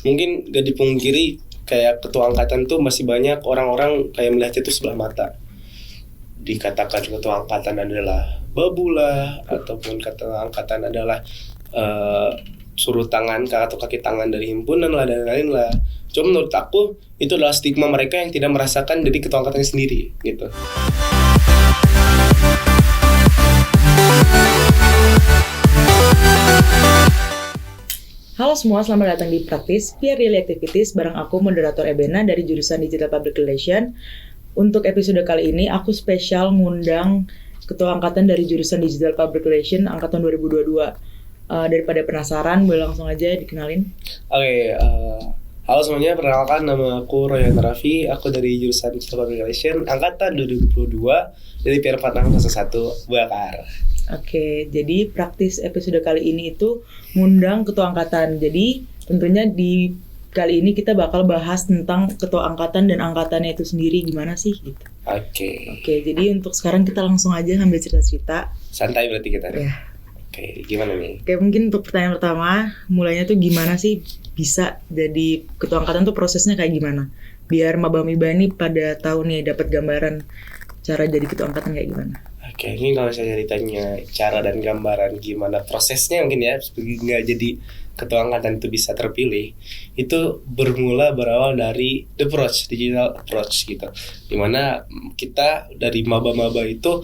mungkin gak dipungkiri kayak ketua angkatan tuh masih banyak orang-orang kayak melihatnya itu sebelah mata. Dikatakan ketua angkatan adalah babu lah, ataupun ketua angkatan adalah suruh tangan atau kaki tangan dari himpunan lah dan lain-lain lah. Cuma menurut aku itu adalah stigma mereka yang tidak merasakan dari ketua angkatannya sendiri gitu. Halo semua, selamat datang di Praktis Peer Daily Activities bareng aku, moderator Ebena dari jurusan Digital Public Relation. Untuk episode kali ini, aku spesial ngundang Ketua Angkatan dari jurusan Digital Public Relation Angkatan 2022. Daripada penasaran, boleh langsung aja dikenalin. Oke, halo semuanya, perkenalkan nama aku Royan Raffi. Aku dari jurusan Digital Public Relation Angkatan 2022 dari PR Patang kelas 1 Bakar. Oke, jadi praktis episode kali ini itu ngundang ketua angkatan. Jadi tentunya di kali ini kita bakal bahas tentang ketua angkatan dan angkatannya itu sendiri gimana sih gitu. Oke, jadi untuk sekarang kita langsung aja ngambil cerita-cerita. Santai berarti kita nih. Ya. Oke, gimana nih? Oke, mungkin untuk pertanyaan pertama, mulainya tuh gimana sih bisa jadi ketua angkatan tuh prosesnya kayak gimana? Biar maba-miba ini pada tahu nih, dapat gambaran cara jadi ketua angkatan kayak gimana. Oke, ini kalau saya ditanya cara dan gambaran gimana prosesnya mungkin ya, nggak jadi ketua angkatan itu bisa terpilih, itu berawal dari the approach, digital approach gitu, dimana kita dari maba-maba itu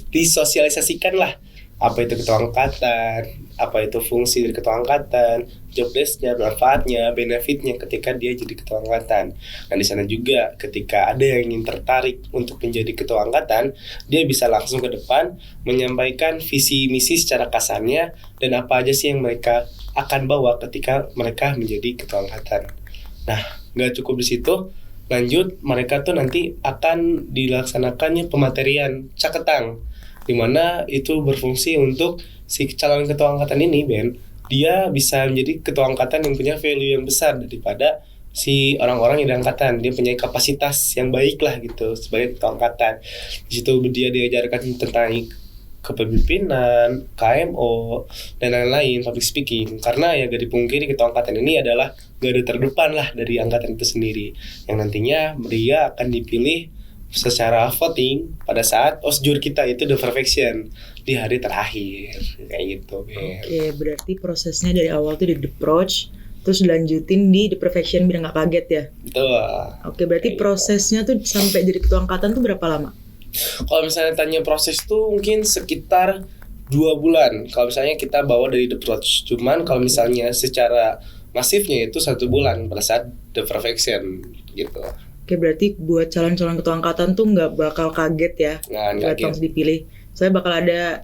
disosialisasikan lah apa itu ketua angkatan, apa itu fungsi dari ketua angkatan, job desk-nya, manfaatnya, benefitnya ketika dia jadi ketua angkatan. Dan di sana juga ketika ada yang ingin tertarik untuk menjadi ketua angkatan, dia bisa langsung ke depan menyampaikan visi misi secara kasarnya dan apa aja sih yang mereka akan bawa ketika mereka menjadi ketua angkatan. Nah, nggak cukup di situ, lanjut mereka tuh nanti akan dilaksanakannya pematerian caketang, di mana itu berfungsi untuk si calon ketua angkatan ini, Ben, dia bisa menjadi ketua angkatan yang punya value yang besar daripada si orang-orang yang di angkatan. Dia punya kapasitas yang baik lah gitu sebagai ketua angkatan. Di situ dia diajarkan tentang kepemimpinan, KMO, dan lain-lain, public speaking. Karena ya gak dipungkiri ketua angkatan ini adalah garda terdepan lah dari angkatan itu sendiri, yang nantinya dia akan dipilih secara voting pada saat osjur kita itu the perfection di hari terakhir kayak gitu. Oke, berarti prosesnya dari awal tuh di approach, terus dilanjutin di the perfection biar nggak kaget ya. Betul. Oke, berarti prosesnya tuh sampai jadi ketua angkatan tuh berapa lama? Kalau misalnya tanya proses tuh mungkin sekitar 2 bulan kalau misalnya kita bawa dari the approach. Cuman kalau misalnya secara masifnya itu 1 bulan pada saat the perfection gitu. Oke, berarti buat calon-calon ketua angkatan tuh nggak bakal kaget ya buat langsung dipilih. Saya bakal ada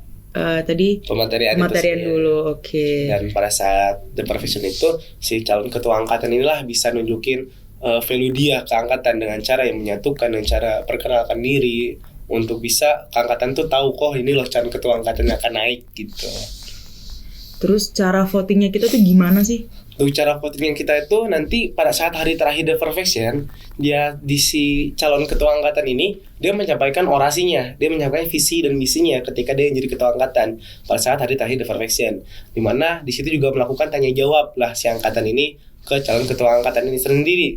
tadi pematerian dulu. Oke. Dan pada saat the profession itu si calon ketua angkatan inilah bisa nunjukin value dia ke angkatan dengan cara yang menyatukan, dengan cara perkenalkan diri untuk bisa ke angkatan tuh tahu kok ini loh calon ketua angkatan yang akan naik gitu. Terus cara votingnya kita tuh gimana sih? Untuk cara voting yang kita itu nanti pada saat hari terakhir the perfection, dia di si calon ketua angkatan ini dia menyampaikan orasinya, dia menyampaikan visi dan misinya ketika dia jadi ketua angkatan pada saat hari terakhir the perfection, di mana di situ juga melakukan tanya jawab lah si angkatan ini ke calon ketua angkatan ini sendiri.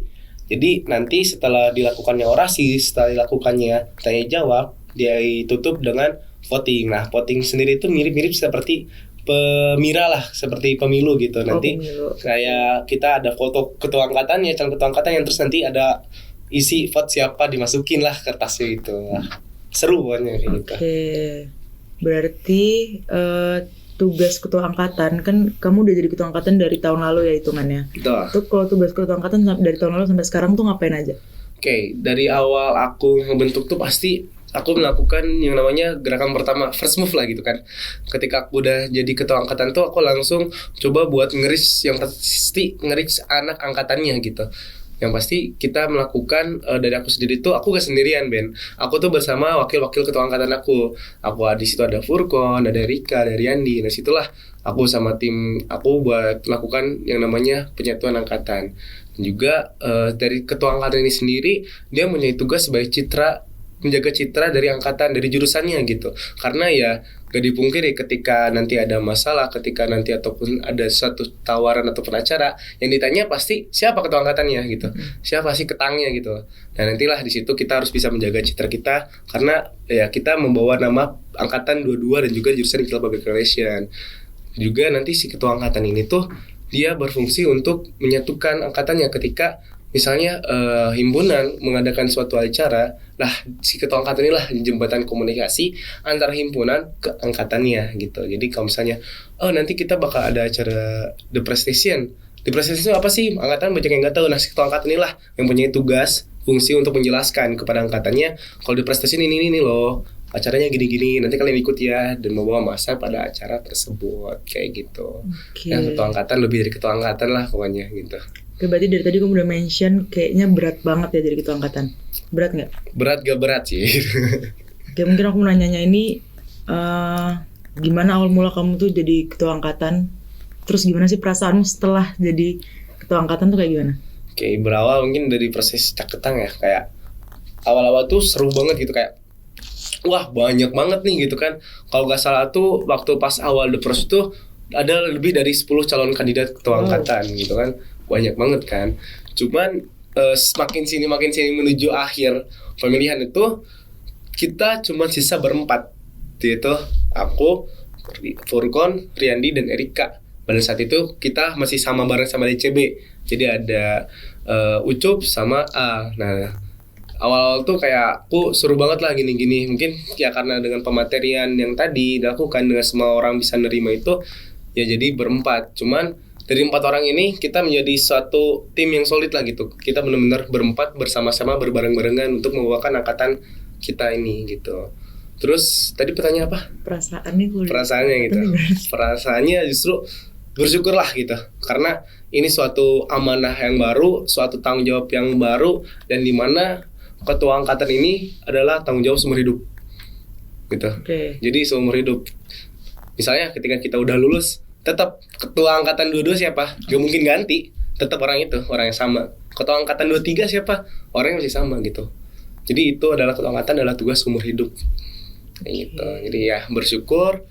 Jadi nanti setelah dilakukannya orasi, setelah dilakukannya tanya jawab, dia tutup dengan voting. Nah, voting sendiri itu mirip-mirip seperti pemira lah, seperti pemilu gitu. Nanti kayak kita ada foto ketua angkatan ya, calon ketua angkatan yang terus nanti ada isi vote siapa dimasukin lah kertasnya itu. Seru pokoknya kayak gitu. Oke. Berarti tugas ketua angkatan kan kamu udah jadi ketua angkatan dari tahun lalu ya hitungannya. Betul. Tuh kalau tugas ketua angkatan dari tahun lalu sampai sekarang tuh ngapain aja? Oke, dari awal aku ngebentuk tuh pasti aku melakukan yang namanya gerakan pertama, first move lah gitu kan. Ketika aku udah jadi ketua angkatan tuh aku langsung coba buat ngeris yang pasti ngeris anak angkatannya gitu. Yang pasti kita melakukan dari aku sendiri tuh aku gak sendirian, Ben. Aku tuh bersama wakil-wakil ketua angkatan aku. Di situ ada Furkon, ada Rika, ada Riyandi. Nah situlah aku sama tim aku buat melakukan yang namanya penyatuan angkatan. Dan juga dari ketua angkatan ini sendiri dia punya tugas sebagai citra menjaga citra dari angkatan, dari jurusannya gitu. Karena ya gak dipungkiri ketika nanti ada masalah, ketika nanti ataupun ada suatu tawaran ataupun acara, yang ditanya pasti siapa ketua angkatannya gitu, siapa sih ketangnya gitu. Dan nantilah di situ kita harus bisa menjaga citra kita, karena ya kita membawa nama angkatan 22 dan juga jurusan Digital Public Relation. Juga nanti si ketua angkatan ini tuh dia berfungsi untuk menyatukan angkatannya ketika misalnya himpunan mengadakan suatu acara, lah si ketua angkatan inilah jembatan komunikasi antara himpunan ke angkatannya gitu. Jadi kalau misalnya nanti kita bakal ada acara The Prestation. The Prestation itu apa sih? Angkatan banyak yang nggak tahu. Nah si ketua angkatan inilah yang punya tugas fungsi untuk menjelaskan kepada angkatannya kalau The Prestation ini loh, acaranya gini-gini, nanti kalian ikut ya, dan membawa masa pada acara tersebut kayak gitu. Yang ketua angkatan lebih dari ketua angkatan lah pokoknya gitu. Oke, berarti dari tadi kamu udah mention kayaknya berat banget ya jadi ketua angkatan. Berat nggak? Berat gak berat sih. Oke, mungkin aku mau nanyanya ini gimana awal mula kamu tuh jadi ketua angkatan? Terus gimana sih perasaanmu setelah jadi ketua angkatan tuh kayak gimana? Oke, berawal mungkin dari proses caketang ya, kayak awal-awal tuh seru banget gitu, kayak wah banyak banget nih gitu kan. Kalau gak salah tuh waktu pas awal The Pros tuh ada lebih dari 10 calon kandidat ketua angkatan gitu kan. Banyak banget kan. Cuman makin sini menuju akhir pemilihan itu kita cuma sisa berempat, yaitu aku, Furkon, Riyandi, dan Erika. Pada saat itu kita masih sama bareng sama DCB. Jadi ada Ucup sama A. Nah awal-awal tuh kayak aku seru banget lah gini-gini. Mungkin ya karena dengan pematerian yang tadi dilakukan dengan semua orang bisa nerima itu, ya jadi berempat. Cuman dari 4 orang ini kita menjadi suatu tim yang solid lah gitu. Kita benar-benar berempat bersama-sama berbareng-barengan untuk membawakan angkatan kita ini gitu. Terus tadi pertanyaan apa? Perasaannya gitu. Perasaannya justru bersyukur lah gitu. Karena ini suatu amanah yang baru, suatu tanggung jawab yang baru, dan dimana ketua angkatan ini adalah tanggung jawab seumur hidup gitu. Jadi seumur hidup. Misalnya ketika kita udah lulus, tetap ketua angkatan 22 siapa? Gak mungkin ganti. Tetap orang itu, orang yang sama. Ketua angkatan 23 siapa? Orang yang masih sama gitu. Jadi itu adalah ketua angkatan adalah tugas seumur hidup. Kayak gitu. Jadi ya bersyukur,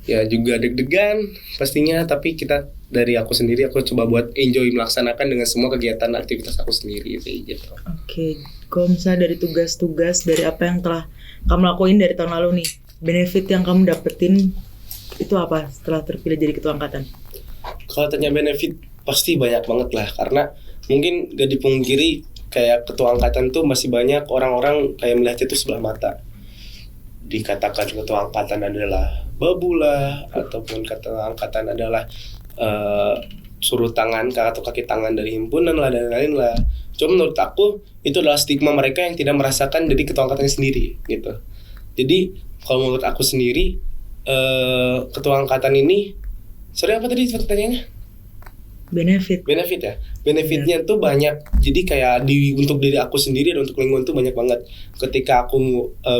ya juga deg-degan pastinya, tapi kita dari aku sendiri aku coba buat enjoy melaksanakan dengan semua kegiatan aktivitas aku sendiri sih gitu. Oke. Kalau misalnya dari tugas-tugas dari apa yang telah kamu lakuin dari tahun lalu nih, benefit yang kamu dapetin itu apa setelah terpilih jadi ketua angkatan? Kalau tanya benefit pasti banyak banget lah, karena mungkin gak dipungkiri kayak ketua angkatan tuh masih banyak orang-orang kayak melihat itu sebelah mata. Dikatakan ketua angkatan adalah babu lah, ataupun ketua angkatan adalah suruh tangan atau kaki tangan dari himpunan lah dan lain-lain lah. Cuma menurut aku itu adalah stigma mereka yang tidak merasakan dari ketua angkatannya sendiri gitu. Jadi kalau menurut aku sendiri ketua angkatan ini, sorry apa tadi pertanyaannya? Benefit ya. Benefitnya tuh banyak. Jadi kayak untuk diri aku sendiri dan untuk lingkungan tuh banyak banget. Ketika aku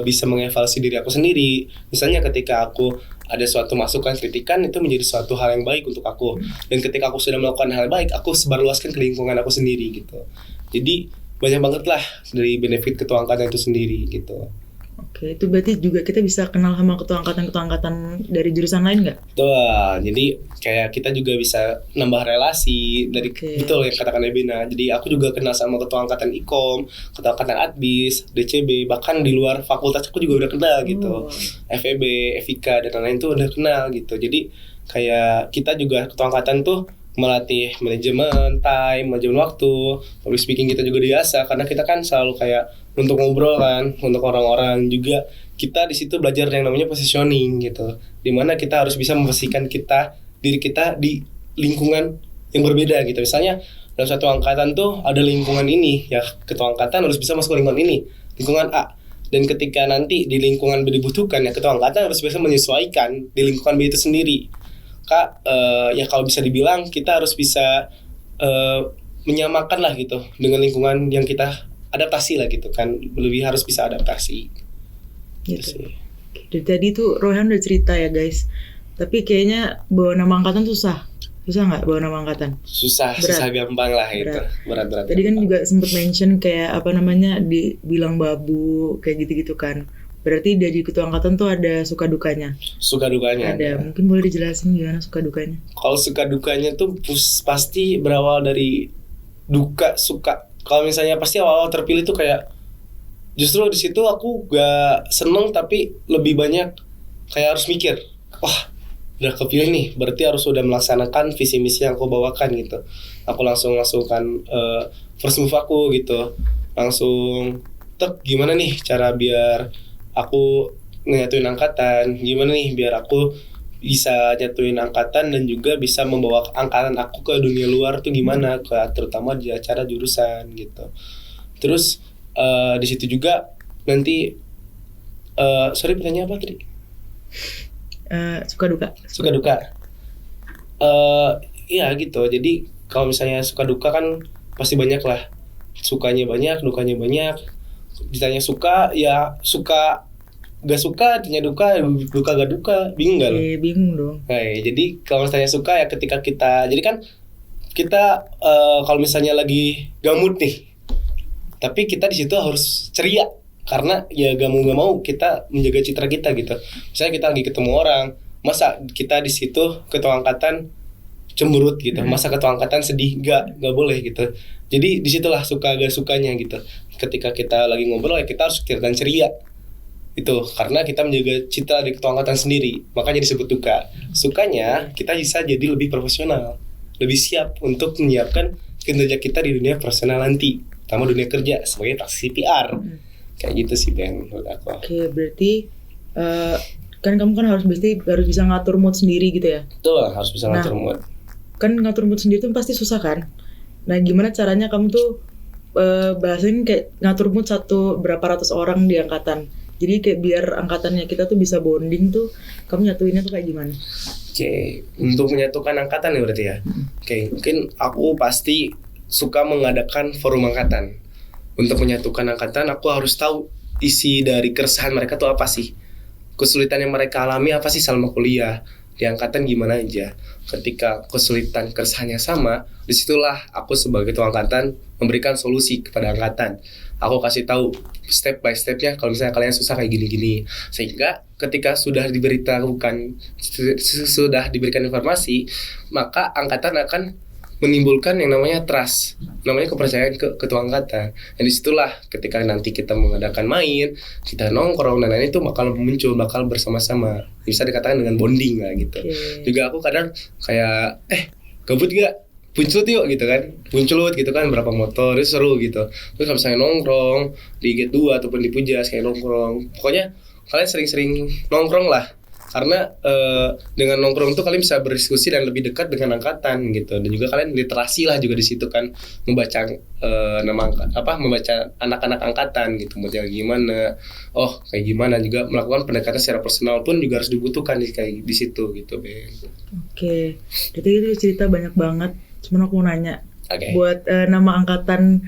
bisa mengevaluasi diri aku sendiri, misalnya ketika aku ada suatu masukan kritikan, itu menjadi suatu hal yang baik untuk aku. Dan ketika aku sudah melakukan hal baik, aku sebarluaskan ke lingkungan aku sendiri gitu. Jadi banyak banget lah dari benefit ketua angkatan itu sendiri gitu. Oke, itu berarti juga kita bisa kenal sama ketua angkatan dari jurusan lain nggak? Betul, jadi kayak kita juga bisa nambah relasi dari betul yang katakan Ebena. Jadi aku juga kenal sama ketua angkatan Ikom, ketua angkatan Adbis, DCB, bahkan di luar fakultas aku juga udah kenal gitu. FEB, FIK dan lain-lain tuh udah kenal gitu. Jadi kayak kita juga ketua angkatan tuh melatih manajemen time, manajemen waktu, public speaking kita juga diasah karena kita kan selalu kayak untuk ngobrol kan, untuk orang-orang juga kita di situ belajar yang namanya positioning gitu, dimana kita harus bisa memposisikan diri kita di lingkungan yang berbeda gitu. Misalnya dalam satu angkatan tuh ada lingkungan ini, ya ketua angkatan harus bisa masuk ke lingkungan ini, lingkungan A. Dan ketika nanti di lingkungan B dibutuhkan, ya ketua angkatan harus bisa menyesuaikan di lingkungan B itu sendiri. Ya kalau bisa dibilang kita harus bisa menyamakan lah gitu dengan lingkungan yang kita adaptasi lah gitu kan, lebih harus bisa adaptasi gitu. Dari tadi tuh Rohan udah cerita ya guys, tapi kayaknya bawa nama angkatan susah Susah nggak bawa nama angkatan? Susah Berat. gampang lah itu. Berat. Tadi kan juga sempet mention kayak apa namanya dibilang babu kayak gitu-gitu kan. Berarti dari ketua angkatan tuh ada suka dukanya. Suka dukanya. Ada. Mungkin boleh dijelasin gimana suka dukanya? Kalau suka dukanya tuh pasti berawal dari duka suka. Kalau misalnya pasti awal-awal terpilih tuh kayak justru di situ aku gak seneng, tapi lebih banyak kayak harus mikir, wah udah kepilih nih, berarti harus udah melaksanakan visi misi yang aku bawakan gitu. Aku langsungkan first move aku gitu, langsung gimana nih cara biar aku nyatuin angkatan, gimana nih biar aku bisa nyatuin angkatan dan juga bisa membawa angkatan aku ke dunia luar tuh gimana, terutama di acara jurusan gitu. Terus di situ juga nanti sorry pertanyaan apa tadi? Suka duka. Iya gitu. Jadi kalau misalnya suka duka kan pasti banyak lah. Sukanya banyak, dukanya banyak. Ditanya suka, ya suka, gak suka, ditanya duka gak duka, bingung gak lo? Bingung dong. Nah, jadi kalau misalnya suka ya ketika kita, jadi kan kita kalau misalnya lagi gamut nih, tapi kita di situ harus ceria. Karena ya gak mau kita menjaga citra kita gitu. Misalnya kita lagi ketemu orang, masa kita di situ ketua angkatan cemberut gitu, masa ketua angkatan sedih, gak boleh gitu. Jadi disitulah suka gak sukanya gitu. Ketika kita lagi ngobrol ya kita harus kelihatan ceria itu, karena kita menjaga citra di ketua angkatan sendiri, makanya disebut duka. Sukanya kita bisa jadi lebih profesional, lebih siap untuk menyiapkan kinerja kita di dunia profesional nanti, terutama dunia kerja sebagai praktisi PR. Kayak gitu sih Ben menurut aku. Oke, berarti kan kamu kan harus bisa ngatur mood sendiri gitu ya. Betul, harus bisa ngatur mood. Kan ngatur mood sendiri tuh pasti susah kan. Nah, gimana caranya kamu tuh bahasin kayak ngatur mood berapa ratus orang di angkatan. Jadi kayak biar angkatannya kita tuh bisa bonding tuh, kamu nyatuinnya tuh kayak gimana? Oke, untuk menyatukan angkatan ya berarti ya. Oke, mungkin aku pasti suka mengadakan forum angkatan. Untuk menyatukan angkatan, aku harus tahu isi dari keresahan mereka tuh apa sih. Kesulitan yang mereka alami apa sih selama kuliah. Di angkatan gimana aja. Ketika kesulitan keresahannya sama, disitulah aku sebagai ketua angkatan memberikan solusi kepada angkatan. Aku kasih tahu step by stepnya kalau misalnya kalian susah kayak gini-gini. Sehingga ketika sudah diberikan informasi, maka angkatan akan menimbulkan yang namanya trust, namanya kepercayaan ke ketua angkatan. Dan disitulah ketika nanti kita mengadakan main, kita nongkrong dan lain itu bakal bersama-sama. Bisa dikatakan dengan bonding lah gitu. Juga aku kadang kayak gabut gak? Puncut yuk gitu kan. Puncut gitu kan, berapa motor, itu seru gitu. Terus kalau misalnya nongkrong di Gate 2 ataupun di Pujas kayak nongkrong. Pokoknya kalian sering-sering nongkrong lah. Karena dengan nongkrong itu kalian bisa berdiskusi dan lebih dekat dengan angkatan gitu. Dan juga kalian literasi lah juga di situ kan, membaca membaca anak-anak angkatan gitu, model gimana, kayak gimana, juga melakukan pendekatan secara personal pun juga harus dibutuhkan kayak di situ gitu, Ben. Oke. Jadi itu cerita banyak banget. Cuman aku mau nanya, buat nama angkatan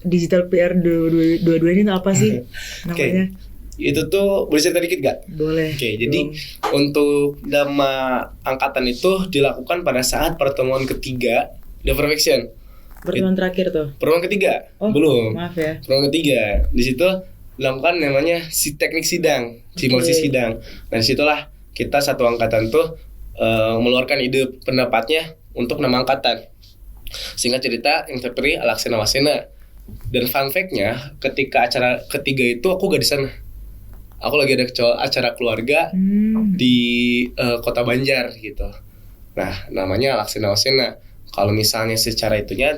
Digital PR 22 ini apa sih namanya? Itu tuh boleh cerita dikit gak? Boleh. Jadi untuk nama angkatan itu dilakukan pada saat pertemuan ketiga The Perfection. Pertemuan terakhir tuh? Pertemuan ketiga? Belum. Maaf ya. Pertemuan ketiga. Di situ dilakukan namanya teknik sidang, simulasi sidang. Nah disitulah kita satu angkatan tuh mengeluarkan ide pendapatnya untuk nama angkatan. Singkat cerita, yang terpilih Alaksena Wasena. Dan fun fact-nya, ketika acara ketiga itu aku gak di sana. Aku lagi ada acara keluarga di Kota Banjar gitu. Nah, namanya Alaksena Wasena. Kalau misalnya secara itunya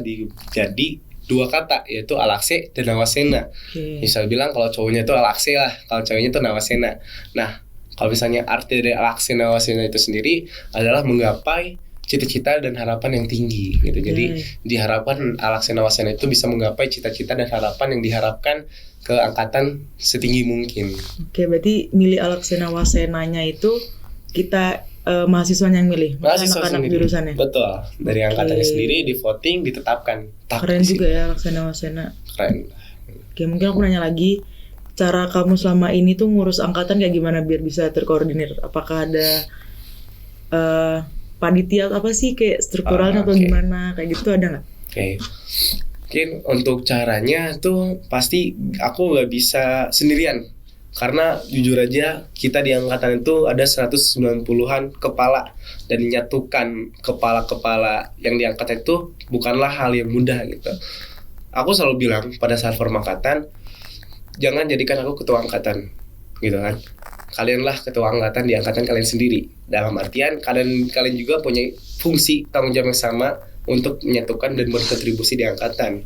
jadi dua kata, yaitu Alakse dan Nawasena. Misal bilang kalau cowoknya itu Alakse lah, kalau ceweknya itu Nawasena. Nah, kalau misalnya arti dari Alakse Nawasena itu sendiri adalah menggapai cita-cita dan harapan yang tinggi gitu. Jadi diharapkan Alakse Nawasena itu bisa menggapai cita-cita dan harapan yang diharapkan ke angkatan setinggi mungkin. Oke, berarti milih Alaksena Wasenanya itu kita mahasiswanya yang milih, mahasiswa anak-anak sendiri. Jurusannya. Betul, dari angkatannya sendiri di voting ditetapkan. Keren juga ya Alaksena Wasena. Keren. Oke, mungkin aku nanya lagi, cara kamu selama ini tuh ngurus angkatan kayak gimana biar bisa terkoordinir? Apakah ada panitia apa sih kayak strukturalnya atau Oke. gimana kayak gitu ada nggak? Oke. Mungkin untuk caranya tuh pasti aku nggak bisa sendirian. Karena jujur aja kita di angkatan itu ada 190-an kepala, dan menyatukan kepala-kepala yang diangkat itu bukanlah hal yang mudah gitu. Aku selalu bilang pada saat forum angkatan, jangan jadikan aku ketua angkatan gitu kan. Kalianlah ketua angkatan di angkatan kalian sendiri. Dalam artian kalian juga punya fungsi tanggung jawab yang sama untuk menyatukan dan berkontribusi di angkatan.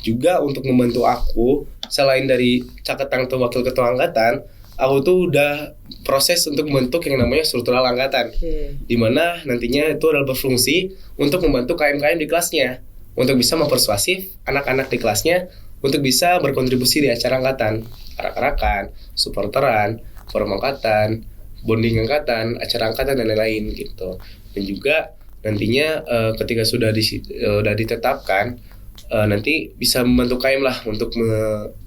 Juga untuk membantu aku, selain dari caketan atau wakil ketua angkatan, aku tuh udah proses untuk membentuk yang namanya struktural angkatan, di mana nantinya itu adalah berfungsi untuk membantu KM-KM di kelasnya, untuk bisa mempersuasif anak-anak di kelasnya untuk bisa berkontribusi di acara angkatan, arak-arakan, supporteran, forum angkatan, bonding angkatan, acara angkatan dan lain-lain gitu. Dan juga nantinya ketika sudah ditetapkan, nanti bisa membantu KM lah untuk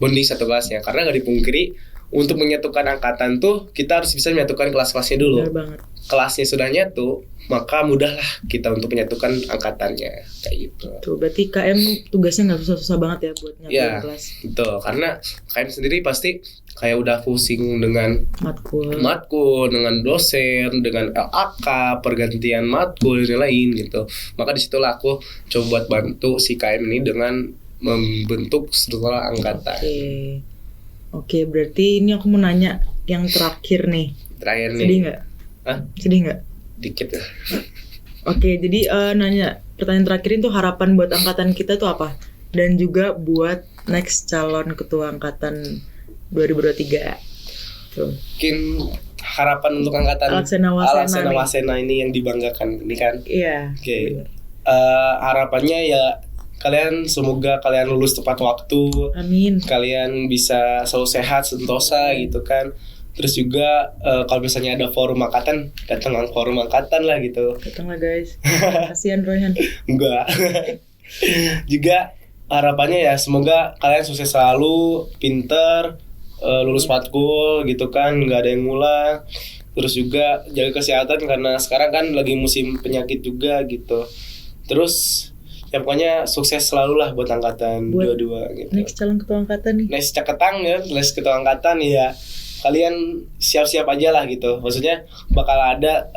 bonding satu kelasnya. Karena nggak dipungkiri, untuk menyatukan angkatan tuh kita harus bisa menyatukan kelas-kelasnya dulu. Benar banget. Kelasnya sudah nyatu, maka mudahlah kita untuk menyatukan angkatannya kayak gitu. Tuh berarti KM tugasnya nggak susah-susah banget ya buat nyatuin Ya, kelas. betul. Karena KM sendiri pasti kayak udah pusing dengan matkul, dengan dosen, dengan LAK, pergantian matkul dan lain gitu. Maka disitulah aku coba buat bantu si KM ini dengan membentuk struktural angkatan. Oke, berarti ini aku mau nanya yang terakhir nih. Terakhir nih. Sedih nggak? Hah? Sedih nggak? Dikit ya. Oke, jadi nanya pertanyaan terakhir itu harapan buat angkatan kita tuh apa? Dan juga buat next calon ketua angkatan 2023. Tuh. Mungkin harapan untuk angkatan Alaksana Wasena ini yang dibanggakan ini kan. Iya. Oke. Harapannya ya semoga kalian lulus tepat waktu. Amin. Kalian bisa selalu sehat, sentosa gitu kan. Terus juga kalau misalnya ada forum angkatan, datang ke forum angkatan lah gitu. Datanglah guys. Kasihan Royhan. Enggak. Juga harapannya ya semoga kalian sukses selalu, pinter, lulus matkul gitu kan, nggak ada yang ngulang. Terus juga jaga kesehatan karena sekarang kan lagi musim penyakit juga gitu. Terus ya pokoknya sukses selalu lah buat angkatan 22 gitu. Next calon ketua angkatan nih. Next caketang ya, next ketua angkatan ya. Kalian siap-siap aja lah gitu. Maksudnya bakal ada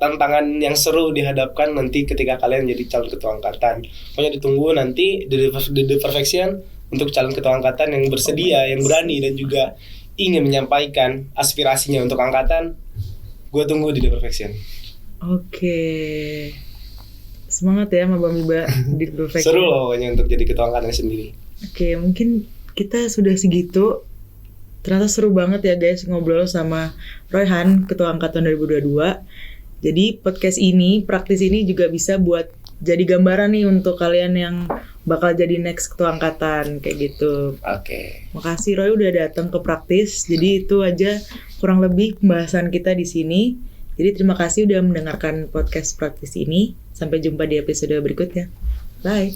tantangan yang seru dihadapkan nanti ketika kalian jadi calon ketua angkatan. Pokoknya ditunggu nanti The Perfection untuk calon ketua angkatan yang bersedia, yang berani dan juga ingin menyampaikan aspirasinya untuk angkatan. Gue tunggu di The Perfection. Oke. Semangat ya sama Bang Biba di The Perfection. Seru loh pokoknya untuk jadi ketua angkatan sendiri. Oke, mungkin kita sudah segitu. Ternyata seru banget ya guys ngobrol sama Royhan, ketua angkatan 2022. Jadi podcast ini, praktis ini juga bisa buat jadi gambaran nih untuk kalian yang bakal jadi next ketua angkatan kayak gitu. Oke. Makasih Roy udah datang ke praktis. Jadi itu aja kurang lebih pembahasan kita di sini. Jadi terima kasih udah mendengarkan podcast praktis ini. Sampai jumpa di episode berikutnya. Bye.